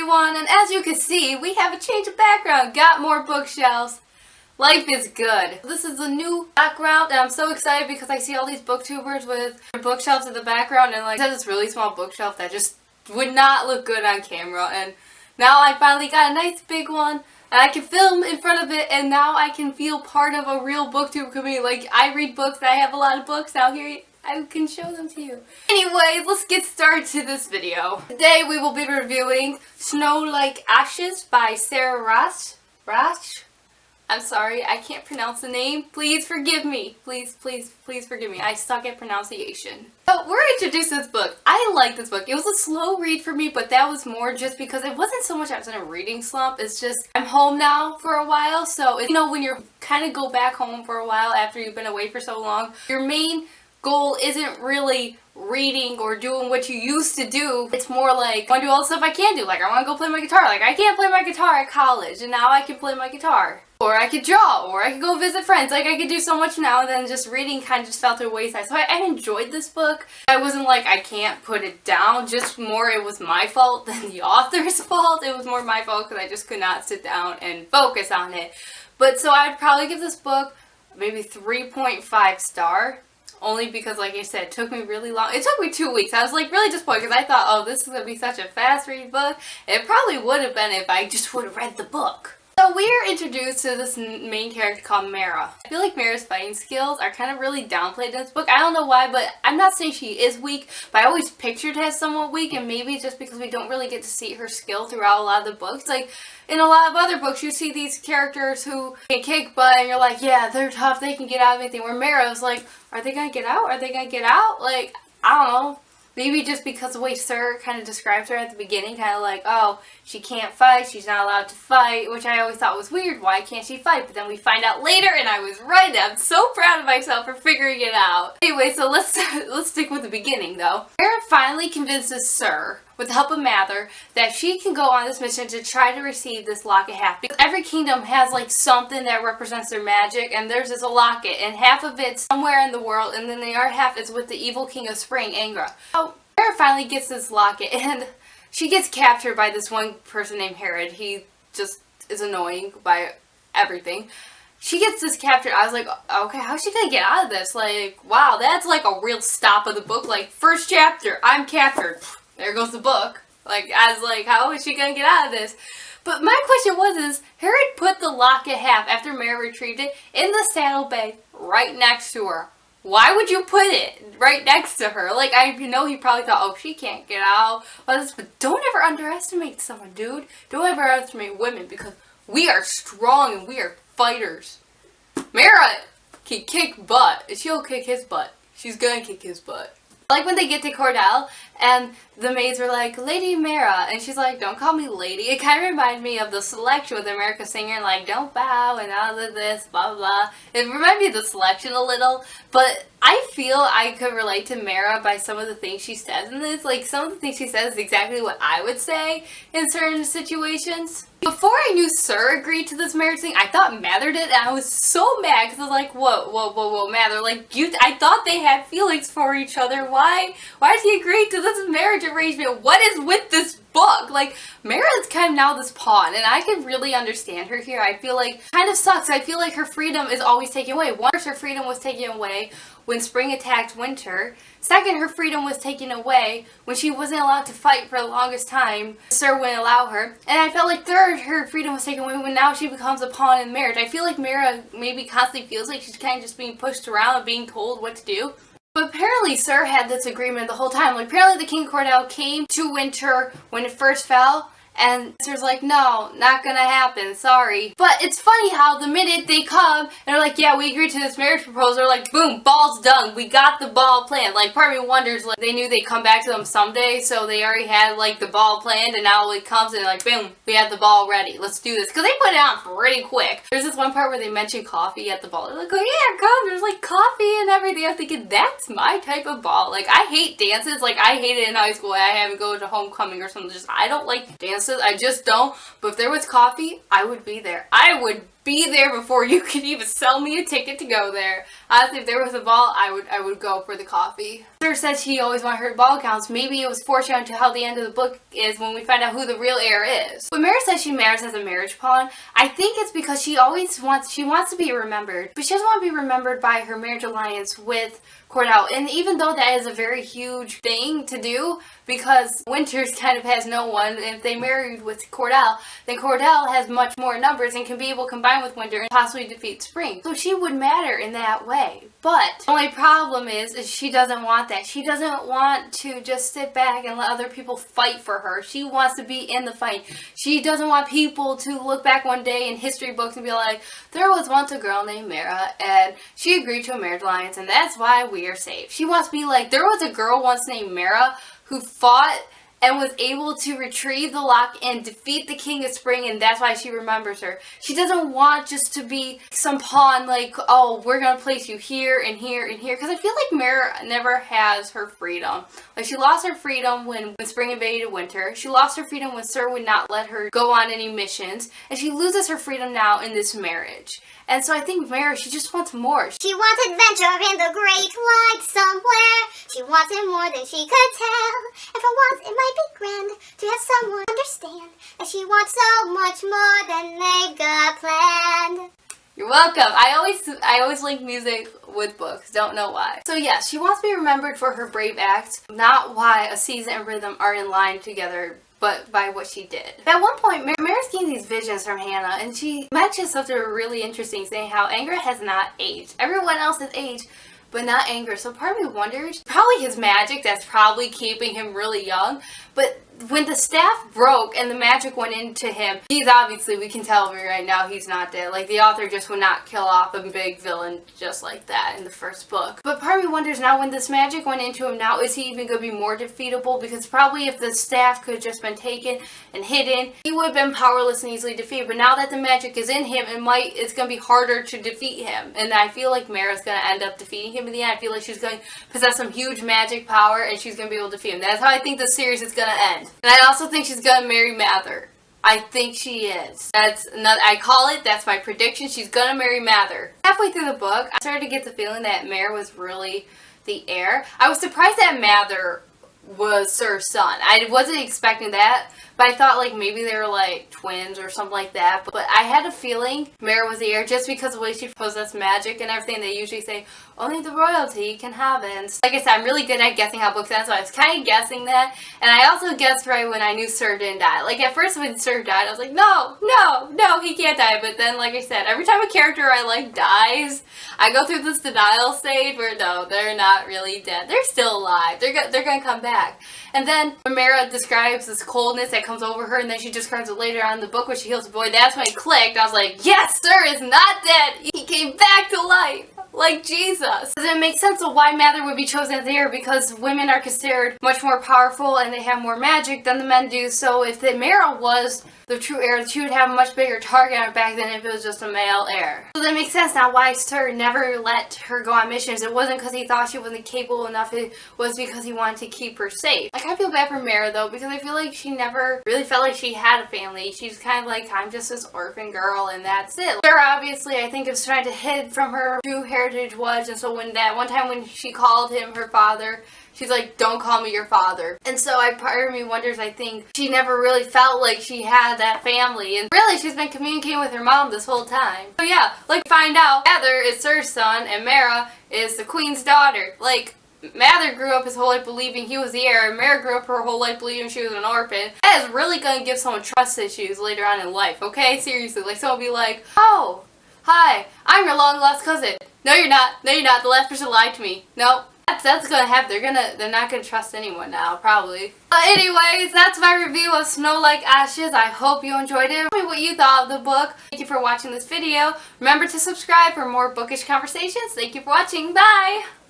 everyone, and as you can see, we have a change of background, got more bookshelves. Life is good. This is a new background and I'm so excited because I see all these booktubers with their bookshelves in the background and like this really small bookshelf that just would not look good on camera, and now I finally got a nice big one and I can film in front of it, and now I can feel part of a real booktube community. Like, I read books, I have a lot of books, now here I can show them to you. Anyways, let's get started to this video. Today we will be reviewing Snow Like Ashes by Sara Raasch. I'm sorry, I can't pronounce the name. Please forgive me. Please forgive me. I suck at pronunciation. So we're introduced to this book. I like this book. It was a slow read for me, but that was more just because it wasn't so much I was in a reading slump. It's just I'm home now for a while, so you know when you're kind of go back home for a while after you've been away for so long, your main goal isn't really reading or doing what you used to do. It's more like I want to do all the stuff I can do. Like I want to go play my guitar. Like I can't play my guitar at college, and now I can play my guitar. Or I could draw, or I could go visit friends. Like, I could do so much now, and then just reading kind of just fell to the wayside. So I enjoyed this book. I wasn't like, I can't put it down, just more it was my fault than the author's fault. It was more my fault because I just could not sit down and focus on it. But so I'd probably give this book maybe 3.5 star. Only because, like I said, it took me really long. It took me 2 weeks. I was like really disappointed because I thought, oh, this is going to be such a fast read book. It probably would have been if I just would have read the book. So we are introduced to this main character called Mara. I feel like Mara's fighting skills are kind of really downplayed in this book. I don't know why, but I'm not saying she is weak, but I always pictured her as somewhat weak, and maybe just because we don't really get to see her skill throughout a lot of the books. Like, in a lot of other books, you see these characters who can kick butt, and you're like, yeah, they're tough, they can get out of anything. Where Mara's like, are they gonna get out? Are they gonna get out? Like, I don't know. Maybe just because the way Sir kind of describes her at the beginning, kind of like, oh, she can't fight, she's not allowed to fight, which I always thought was weird. Why can't she fight? But then we find out later, and I was right. I'm so proud of myself for figuring it out. Anyway, so let's stick with the beginning, though. Aaron finally convinces Sir, with the help of Mather, that she can go on this mission to try to receive this locket half. Because every kingdom has like something that represents their magic, and theirs is a locket, and half of it's somewhere in the world, and then the other half is with the evil king of spring, Angra. So Sarah finally gets this locket, and she gets captured by this one person named Herod. He just is annoying by everything. She gets this captured. I was like, okay, how's she gonna get out of this? Like, wow, that's like a real stop of the book. Like, first chapter, I'm captured. There goes the book. Like, I was like, how is she gonna get out of this? But my question was, Herod put the locket half after Mara retrieved it in the saddlebag right next to her. Why would you put it right next to her? Like, I know he probably thought, oh, she can't get out. But don't ever underestimate someone, dude. Don't ever underestimate women, because we are strong and we are fighters. Mara can kick butt. She'll kick his butt. She's gonna kick his butt. Like when they get to Cordell, and the maids were like, Lady Mara, and she's like, don't call me lady. It kind of reminded me of The Selection with America singing, like, don't bow, and all of this, blah, blah, blah. It reminded me of The Selection a little, but I feel I could relate to Mara by some of the things she says in this. Like, some of the things she says is exactly what I would say in certain situations. Before I knew Sir agreed to this marriage thing, I thought Mather did, and I was so mad, because I was like, whoa, Mather, like, I thought they had feelings for each other. Why did he agree to this marriage arrangement? What is with this book? Like, Mara is kind of now this pawn, and I can really understand her here. I feel like, kind of sucks. I feel like her freedom is always taken away. Once her freedom was taken away when spring attacked winter. Second, her freedom was taken away when she wasn't allowed to fight for the longest time. Sir wouldn't allow her. And I felt like third, her freedom was taken away when now she becomes a pawn in marriage. I feel like Mara maybe constantly feels like she's kind of just being pushed around and being told what to do. But apparently Sir had this agreement the whole time. Like, apparently the King of Cordell came to winter when it first fell, and Sir's like, no, not gonna happen, sorry. But it's funny how the minute they come, and they're like, yeah, we agreed to this marriage proposal, they're like, boom, ball's done, we got the ball planned. Like, part of me wonders, like, they knew they'd come back to them someday, so they already had, like, the ball planned, and now it comes, and like, boom, we have the ball ready, let's do this. Because they put it on pretty quick. There's this one part where they mention coffee at the ball. They're like, oh yeah, come, there's like coffee and everything. I'm thinking, that's my type of ball. Like, I hate dances. Like, I hated it in high school. I had to go to homecoming or something. I don't like dances. I just don't. But if there was coffee, I would be there. I would be there before you could even sell me a ticket to go there. Honestly, if there was a ball, I would go for the coffee. Sara said she always wanted her ball gowns. Maybe it was foreshadowing to how the end of the book is when we find out who the real heir is. When Mara says she marries as a marriage pawn, I think it's because she wants to be remembered, but she doesn't want to be remembered by her marriage alliance with Cordell. And even though that is a very huge thing to do, because Winters kind of has no one, and if they married with Cordell, then Cordell has much more numbers and can be able to combine with Winter and possibly defeat Spring. So she would matter in that way. But the only problem is she doesn't want that. She doesn't want to just sit back and let other people fight for her. She wants to be in the fight. She doesn't want people to look back one day in history books and be like, there was once a girl named Mara and she agreed to a marriage alliance and that's why we are safe. She wants to be like, there was a girl once named Mara who fought and was able to retrieve the lock and defeat the King of Spring, and that's why she remembers her. She doesn't want just to be some pawn like, oh, we're going to place you here and here and here, because I feel like Mara never has her freedom. Like, she lost her freedom when Spring invaded Winter. She lost her freedom when Sir would not let her go on any missions, and she loses her freedom now in this marriage. And so I think Mara, she just wants more. She wants adventure in the great wide somewhere. She wants it more than she could tell. And for once it might be grand to have someone understand that she wants so much more than they've got planned. You're welcome. I always link music with books. Don't know why. So yes, she wants to be remembered for her brave acts, not why a season and rhythm are in line together, but by what she did. At one point, Mara's getting these visions from Hannah, and she mentions something really interesting, saying how anger has not aged. Everyone else has aged, but not anger. So part of me wonders, probably his magic that's probably keeping him really young, but when the staff broke and the magic went into him, he's obviously, we can tell right now, he's not dead. Like, the author just would not kill off a big villain just like that in the first book. But part of me wonders now, when this magic went into him, now is he even going to be more defeatable? Because probably if the staff could have just been taken and hidden, he would have been powerless and easily defeated. But now that the magic is in him, it's going to be harder to defeat him. And I feel like Mara's going to end up defeating him in the end. I feel like she's going to possess some huge magic power and she's going to be able to defeat him. That's how I think the series is going to end. And I also think she's gonna marry Mather. I think she is. That's another, I call it, that's my prediction. She's gonna marry Mather. Halfway through the book, I started to get the feeling that Mare was really the heir. I was surprised that Mather was Sir's son. I wasn't expecting that, but I thought like maybe they were like twins or something like that. But I had a feeling Mare was the heir just because of the way she possessed magic and everything. They usually say only the royalty can have it. And like I said, I'm really good at guessing how books end, so I was kind of guessing that. And I also guessed right when I knew Sir didn't die. Like at first when Sir died, I was like, no, he can't die. But then, like I said, every time a character I like dies, I go through this denial stage where no, they're not really dead. They're still alive. They're gonna come back. And then Mara describes this coldness that comes over her, and then she describes it later on in the book where she heals the boy. That's when it clicked. I was like, yes, Sir is not dead. He came back to life. Like Jesus. It makes sense of why Mather would be chosen as the heir, because women are considered much more powerful and they have more magic than the men do. So if the Mara was the true heir, she would have a much bigger target on her back than if it was just a male heir. So that makes sense now why Sir never let her go on missions. It wasn't because he thought she wasn't capable enough, it was because he wanted to keep her safe. Like, I feel bad for Mara though, because I feel like she never really felt like she had a family. She's kind of like, I'm just this orphan girl and that's it. Sir obviously I think is trying to hide from her true heritage was, and so when that one time when she called him her father, she's like, don't call me your father. And so part of me wonders, I think she never really felt like she had that family. And really, she's been communicating with her mom this whole time. So yeah, like, find out Mather is Sir's son and Mara is the queen's daughter. Like, Mather grew up his whole life believing he was the heir, and Mara grew up her whole life believing she was an orphan. That is really going to give someone trust issues later on in life, okay? Seriously, like, someone will be like, oh, hi, I'm your long lost cousin. No, you're not. No, you're not. The last person lied to me. Nope. That's gonna happen. They're not gonna trust anyone now, probably. But anyways, that's my review of Snow Like Ashes. I hope you enjoyed it. Tell me what you thought of the book. Thank you for watching this video. Remember to subscribe for more bookish conversations. Thank you for watching. Bye!